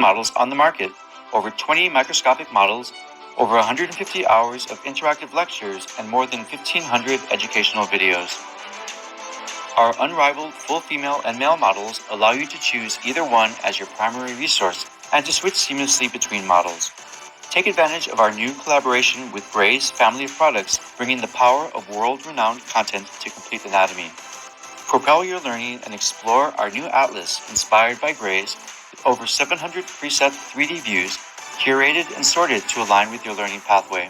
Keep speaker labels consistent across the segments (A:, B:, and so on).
A: models on the market, over 20 microscopic models, over 150 hours of interactive lectures, and more than 1,500 educational videos. Our unrivaled full female and male models allow you to choose either one as your primary resource and to switch seamlessly between models. Take advantage of our new collaboration with Gray's family of products, bringing the power of world-renowned content to complete anatomy. Propel your learning and explore our new atlas inspired by Gray's with over 700 preset 3D views curated and sorted to align with your learning pathway.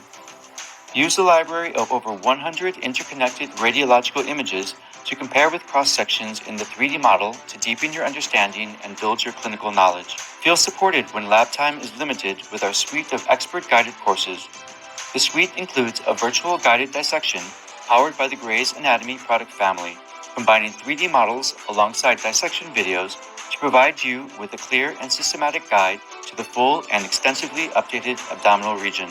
A: Use the library of over 100 interconnected radiological images to compare with cross-sections in the 3D model to deepen your understanding and build your clinical knowledge. Feel supported when lab time is limited with our suite of expert-guided courses. The suite includes a virtual guided dissection powered by the Gray's Anatomy product family, combining 3D models alongside dissection videos to provide you with a clear and systematic guide to the full and extensively updated abdominal region.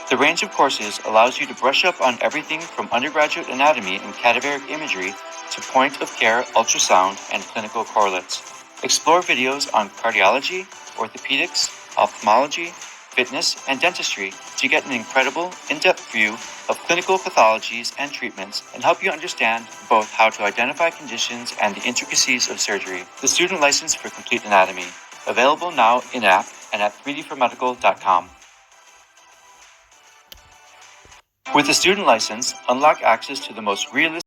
A: The range of courses allows you to brush up on everything from undergraduate anatomy and cadaveric imagery to point-of-care ultrasound and clinical correlates. Explore videos on cardiology, orthopedics, ophthalmology, fitness, and dentistry to get an incredible, in-depth view of clinical pathologies and treatments and help you understand both how to identify conditions and the intricacies of surgery. The Student License for Complete Anatomy, available now in-app and at 3dformedical.com. With the student license, unlock access to the most realistic